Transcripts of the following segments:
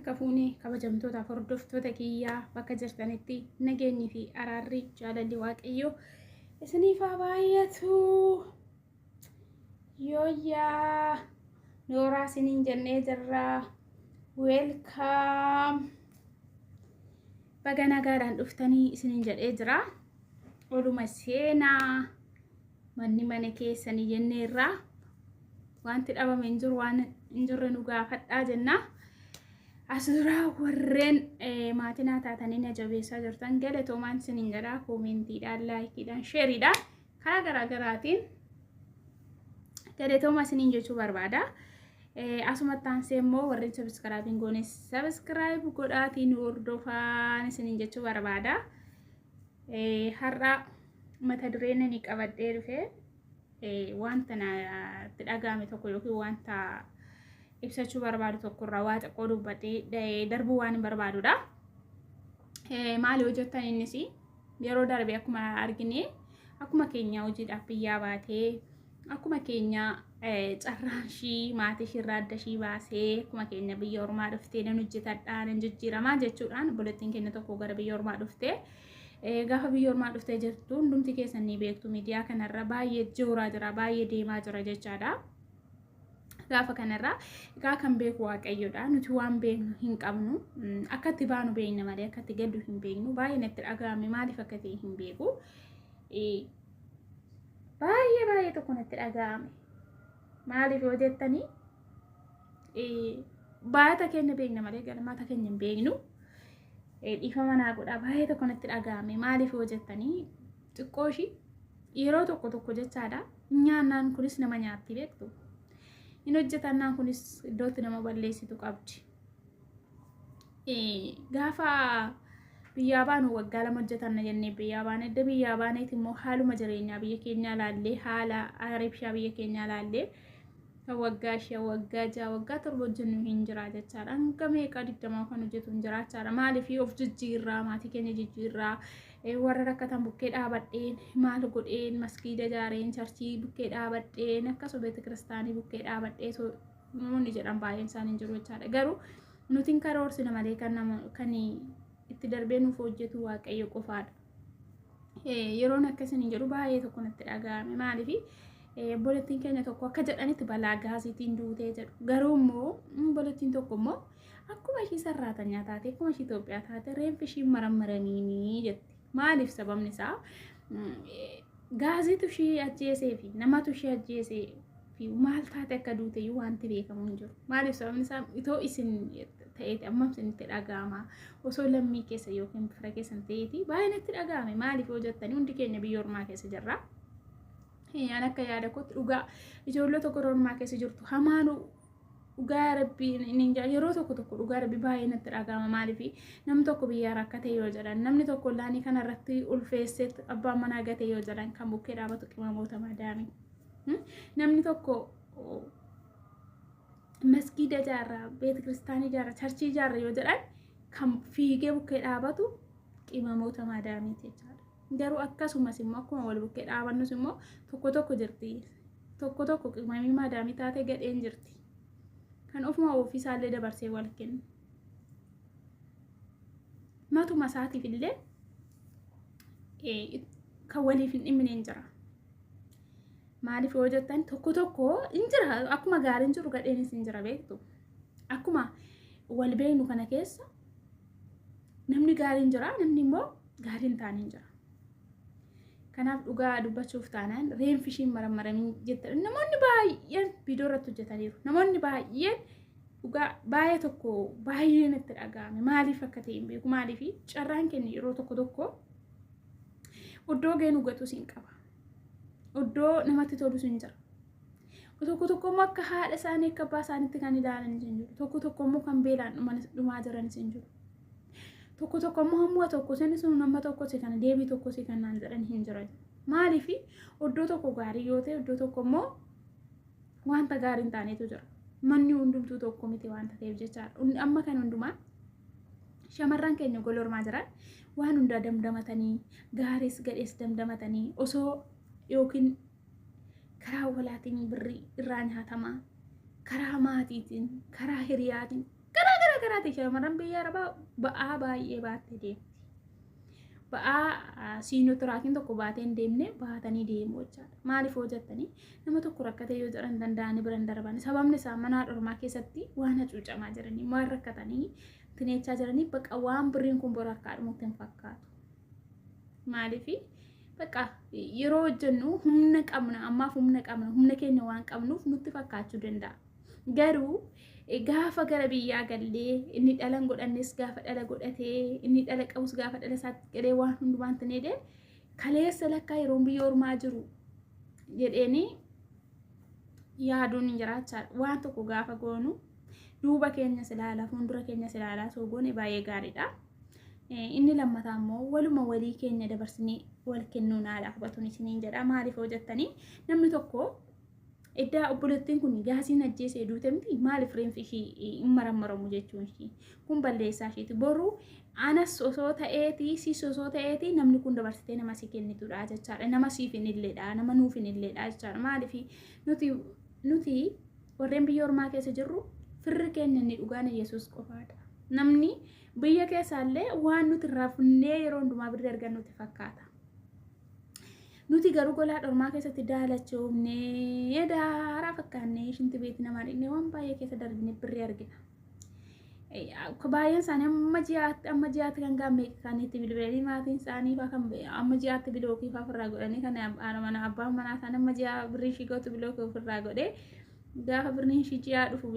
harka fuunee kabajamtoota hordoftoota kiyyaa bakka jirtanitti nageenyi fi araarri jaalalli waaqayyoo isiniif haa baay'atu. Yooyyaa nooraa isiniin jennee jirra. Welcome. Baga nagaadhaan dhuftanii isiniin jedhee jira. Oluma seenaa manni mana keessanii jenneerra. Wanti dhabame hin jiru, waan hin jirre nu gaafadhaa jenna. Asirraa warreen maatinaa taatanii na jabeessaa jirtan galatoomaan isiniin jedha. Koomentiidhaan, laayikiidhaan, sheeriidhaan karaa garaagaraatiin galatooma isiniin jechuu barbaada. Asumatti aansee immoo warreen sabiskiraabiin goones sabiskiraayib godhaatiin hordofaan isiniin jechuu barbaada. Har'a mata dureen ni qabadhee dhufe wanta natti dhagahame tokko yookiin wanta ibsachuu barbaadu tokkorraa waa xiqqoo dubbadhee darbuu waan hin barbaadudha. Maali hojjettan innis yeroo darbe akkuma argine akkuma keenya hojiidhaaf biyyaa baatee akkuma keenya carraanshii maatii shirraa adda shii baasee akkuma keenya biyya ormaa dhuftee nan hojjetadhaa nan jijjiiramaa jechuudhaan obboleettiin keenya tokko gara biyya ormaa dhuftee gaafa biyya ormaa dhuftee jirtu hundumti keessan ni beektu miidiyaa kanarra baay'ee jooraa jira, baay'ee deemaa jira jechaadha. Gaafa kanarra egaa kan beeku waaqayyoodha. Nuti waan beeknu hin qabnu. Akka itti baanu beekna malee akka itti gaddu hin beeknu. Baay'ee natti dhagahame maaliif akka ta'e hin beeku. Baay'ee tokko natti dhagahame. Maaliif yoo jettanii baay'ata keenya beekna malee galmaata keenya hin beeknu. Dhiifama naa godhaa baay'ee tokko natti dhagahame. Maaliif yoo jettanii xiqqoo ishii yeroo tokko jechaadha. Nyaannaan kunis nama nyaatti beektu. In hojjetannaan kunis iddootti nama balleessitu qabdi. Gaafa biyyaa baanu waggaa lama hojjetanna jennee biyyaa baane edda biyyaa baaneet immoo haaluma jireenyaa biyya keenyaa laallee haala areebshaa biyya keenyaa laallee waggaa 5 waggaa 6 waggaa 7 hojjennu hin jira jechaadha. Hanga meeqa 20 kan hojjetu hin jira jechaadha. Maaliif of jijjiirraa maatii keenya jijjiirraa warra rakkatan bukkee dhaabadheen maal godheen maskiida ijaareen charchii bukkee dhaabadheen akkasuma beeta kiristaanii bukkee dhaabadhee namoonni jedhan baay'een isaanii hin jiru jechaadha. Garuu nuti karoorsina malee kan itti darbee nuuf hojjetu waaqayyo qofaadha. Yeroon akkasiin hin jedhu baay'ee tokko natti dhagahame. Maaliif obboleettiin keenya tokko akka jedhanitti balaa gaasiitiin duutee jedhu. Garuu immoo obboleettiin tokko immoo akkuma ishii sarraatanyaa taate akkuma ishii Itoophiyaa taate reenfi ishii marammaranii jetti. Maaliif sababni isaa gaasiitu ishii ajjeesee fi namatu ishii ajjeesee fi maal taate akka duuteyyuu wanti beekamu hin jiru. Maaliif sababni isaa itoo isin ta'eeti amma isinitti dhagahama osoo lammii keessa yookiin fira keessan ta'eeti baay'ee natti dhagahame. Maaliif yoo jettanii hundi keenya biyya ormaa keessa jirra. An akka yaada kootti dhugaa ijoollee tokko ormaa keessa jirtu hamaanu dhugaa rabbii ninja yeroo tokko dhugaa rabbii baay'ee natti dhagahama. Maaliif namni tokko biyyaa rakkate yoo jedhan namni tokko laanii kanarratti ulfeessee abbaan manaa gate yoo jedhan kan bukkee dhaabatu qimamoota madaami. Namni tokko maskiida ijaarraa beeta kiristaanii ijaarraa charchii ijaarraa yoo jedhan kan fiigee bukkee dhaabatu qimamoota madaamiiti jechaadha. Garuu akkasumas immoo akkuma wal bukkee dhaabannus immoo tokko jirti. Tokko qimamii madaamii taate gadheen jirti. Kan ofuma ofiisaallee dabarsee wal kennu. Matuma isaatiif illee kan waliif hin dhimne hin jira. Maaliif yoo jettan tokko hin jira akkuma gaariin jiru gadheenis hin jira beektu. Akkuma wal beeknu kana keessa namni gaariin jira namni immoo gaariin taane hin jira. Kanaaf dhugaa dubbachuuf taanaan reenfi ishiin marammaramii jettan namoonni baay'een viidiyoo irratti hojjetaniiru. Namoonni baay'een dhugaa baay'ee tokko baay'ee natti dhagahame. Maaliif akka ta'e hin beeku. Maaliif carraan keenya yeroo tokko iddoo geenu gatus hin qaba. Iddoo namatti tolus hin jira. Tokko immoo akka haadha isaanii akka abbaa isaaniitti kan ilaalan hin jiru. Tokko immoo kan beelaan dhumaa jiran hin jiru. Tokko immoo hamma tokko seenis nama tokko si kana deebii tokko si kan naan jedhan hin jiran. Maaliif iddoo tokko gaarii yoo ta'e iddoo tokko immoo wanta gaarii hin taanetu jira. Manni hundumtuu tokko miti wanta ta'eef jechaadha. Amma kan hundumaa shamarran keenya golormaa jiran waan hunda damdamatanii gaariis gadhees damdamatanii osoo yookiin karaa walaatiin birrii irraa nyaatamaa karaa maatiitiin karaa hiriyaatiin karaa garaati shamarran biyya arabaa ba'aa baay'ee baattee deemti. Ba'aa siinotiraakiin tokko baatee hin deemne baatanii deemu jechaadha. Maaliif hojjettanii nama tokko rakkatee yoo jedhan danda'anii biran darban sababni isaa mana dhormaa keessatti waan hacuucamaa jiranii waan rakkatanii tineechaa jiranii baqa waan birriin kun bora akka dhumutti hin fakkaatu. Maaliif baqa yeroo hojjennu humna qabna ammaaf humna keenya waan qabnuuf nutti fakkaachuu danda'a. Garuu gaafa gara biyyaa gallee inni dhalan godhannes gaafa dhala godhatee inni dhala qabus gaafa dhala isaatti galee waan hundumaan taneedhe kaleessa lakkaa yeroo biyya ormaa jiru jedheeni yaaduun hin jiraachaa waan tokko gaafa goonu duuba keenya silaalaa fuuldura keenya silaalaa soo goone baay'ee gaariidha. Inni lammataa immoo waluma walii keenya dabarsinee wal kennuun haadha qabatuun isiniin jedha. Maaliif hojjettanii namni tokko iddaa obboleettiin kun gaasiin ajjeesee duutemti maaliif reenfi ishii hin marammaramu jechuun ishii kun balleessaa ishiiti. Boru anas osoo ta'eeti sis osoo ta'eeti namni kun dabarsitee nama si kennitudha jechaadha. Nama siif hin illeedha nama nuuf hin illeedha jechaadha. Maaliif nuti warreen biyya ormaa keessa jirru firri keenya inni dhugaan Yesuus qofaadha. Namni biyya keessaallee waan nuti irraa funnee yeroo hundumaa birrii argannutti fakkaata. Nuti garuu golaa dhormaa keessatti daalachoomnee daaraa fakkaannee shinti beeti namaa dhiqnee waan baay'ee keessa darbinee birrii argina. Baay'een isaanii amma ji'aatti kan gaammee kan itti bilbilanii maatiin isaanii amma ji'aatti bilookii ofirraa godhanii kan mana abbaan manaa isaanii amma ji'a birrii ishii gootu bilookii ofirraa godhee gaafa birriin ishii ji'aa dhufu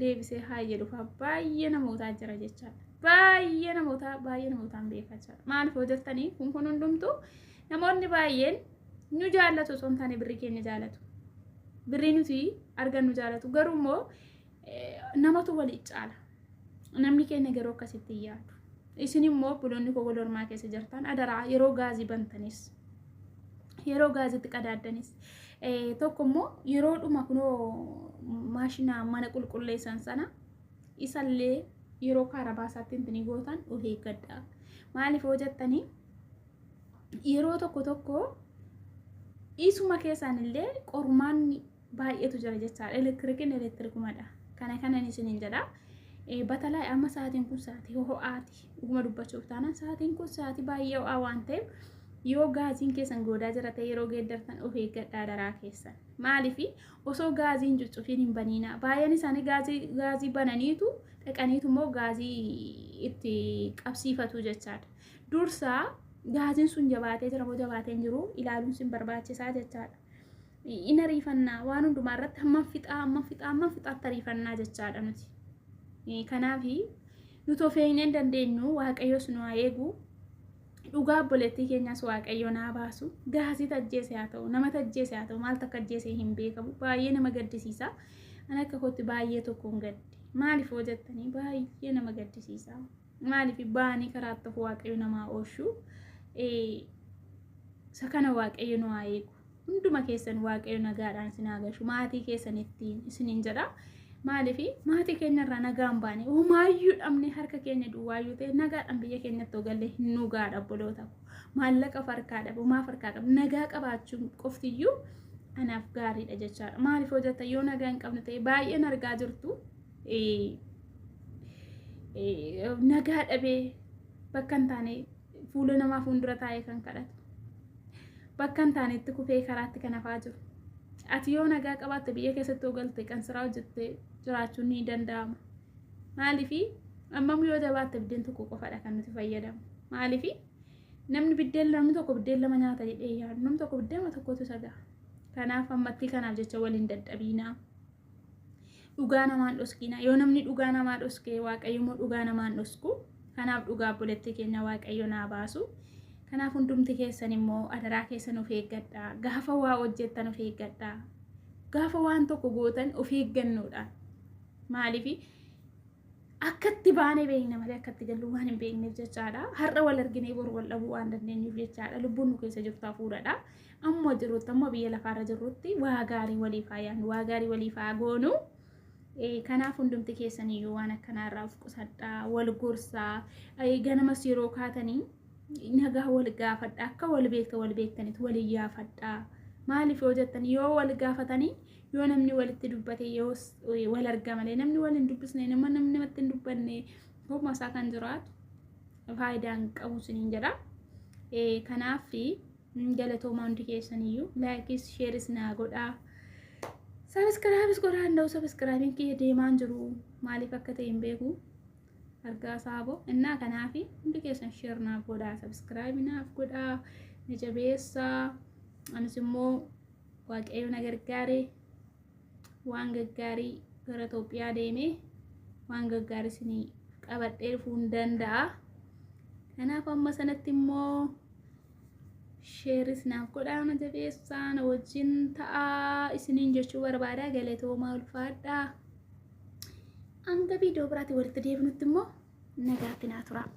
deebisee haayee dhufa baay'ee namootaa jira jechaadha. Baay'ee namootaan beekachaa. Maaliif hojjettanii kun hundumtu namoonni baay'een nu jaallatu osoo hin taane birrii keenya jaallatu. Birrii nuti argannu jaallatu. Garuu immoo namatu walii caala. Namni keenya garuu akkasitti yaadu. Isin immoo buloonni koo wal hormaa keessa jirtan adaraa yeroo gaazii bantanis yeroo gaaziitti qadaaddanis tokko immoo yeroo dhuma kunoo maashina mana qulqulleessan sana isallee yeroo kaara baasaatti intini gootan of eeggadhaa. Maaliif hojjettanii yeroo tokko isuma keessaan illee qormaan baay'eetu jira jechaadha. Elektirikiin elektirikumadha. Kana isiniin jedha. Batalaa amma sa'aatiin kun sa'aatii ho'aati. Dhuguma dubbachuuf taanaan sa'aatiin kun sa'aatii baay'ee ho'aa waan ta'eef yoo gaaziin keessan goodaa jira ta'e yeroo geeddartan of eeggadhaa daraa keessan. Maaliif osoo gaaziin cuccufiin hin baniina. Baay'een isaanii gaazii bananiitu dhaqaniitu immoo gaazii itti qabsiifatu jechaadha. Dursaa gaaziin sun jabaatee jira moo jabaatee hin jiru ilaaluun sin barbaachisaa jechaadha. Inni ariifannaa waan hundumaa irratti hamma fixaatti ariifannaa jechaadha nuti. Kanaaf nuti of eegnee hin dandeenyu waaqayyoos nu haa eegu. Dhugaa obboleettii keenyaas waaqayyo naa baasu. Gaazii tajjeese haa ta'u nama tajjeese haa ta'u maal takka ajjeese hin beekamu. Baay'ee nama gaddisiisa. Ani akka kootti baay'ee tokko hin gaddi. Maaliif hojjettanii baay'ee nama gaddisiisa. Maaliif baanii karaatti of waaqayyo namaa oolchu. Sakana waaqayyo nu haa eegu. Hunduma keessan waaqayyo nagaadhaan isin haa gashu. Maatii keessan ittiin isiniin jedha. Maaliif maatii keenya irraa nagaan baane homaayyuu dhabne harka keenya duwwaayyuu ta'e nagaadhaan biyya keenyatti ogalle hin nugaadha obboloota ko. Maallaqa farkaa dhabu maa farkaa qabu nagaa qabaachuun qoftiyyuu anaaf gaariidha jechaadha. Maaliif hojjetta yoo nagaa hin qabne ta'e baay'een argaa jirtu nagaa dhabee bakka hin taane fuula namaa fuuldura taa'ee kan kadhatu. Bakka hin taanetti kufee karaatti kan hafaa jiru. Ati yoo nagaa qabaatte biyya keessatti ogalte kan siraa hojjettee jiraachuun ni danda'ama. Maaliif ammam yoo jabaatte biddeen tokko qofaadha kan nuti fayyadamu. Maaliif namni tokko biddeen lama nyaata jedhee yaadu namni tokko biddeen tokkotu isa gaha. Kanaaf ammatti kanaaf jecha waliin dadhabinaa. Dhugaa namaan dhoskina. Yoo namni dhugaa namaa dhoskee waaqayyo immoo dhugaa namaan dhosku. Kanaaf dhugaa obboleettii keenya waaqayyo naa baasu. Kanaaf hundumti keessan immoo adaraa keessan of eeggadhaa. Gaafa waa hojjettan of eeggadhaa. Gaafa waan tokko gootan of eeggannoodhaan. Maaliif akkatti baanee beekna malee akkatti galuu waan hin beekneef jechaadha. Har'a wal arginee bor wal dhabuu waan dandeenyuuf jechaadha. Lubbuun nu keessa jirtu hafuuradha. Amma jirutti amma biyya lafaarra jirrutti waa gaarii waliif haa yaadnu waa gaarii waliif haa goonu. Kanaaf hundumti keessan iyyuu waan akkanaarraa of qusadhaa wal gorsaa ganamas yeroo kaatanii nagaa wal gaafadhaa akka wal beektanitti wal iyyaafadhaa. Maaliif hojjettan yoo wal gaafatanii yoo namni walitti dubbate yoo wal arga malee namni wal hin dubbisne namni namatti hin dubbanne homaa isaa kan jiraatu faayidaan qabu siniin jedha. Kanaaf galatoomaa hundi keessaniyyuu laayikis sheeris naa godhaa. Sabiskiraayibis godhaa handa'u sabiskiraayibiin kiyya deemaan jiru maaliif akka ta'e hin beeku argaa saaboo innaa kanaaf hundi keessan sheer naaf godhaa sabiskiraayibii naaf godhaa na jabeessaa anis immoo waaqayyo na gargaare waan gaggaarii gara Itoophiyaa deemee waan gaggaarii isinii qabadhee dhufuu hin danda'a. Kanaaf amma sanatti immoo sheeris naaf godhaa na jabeessaa na wajjin ta'aa isiniin jechuu barbaada. Galatoomaa ulfaadhaa. Hanga viidiyoo biraatti walitti deebinutti immoo nagaatti naa turaa.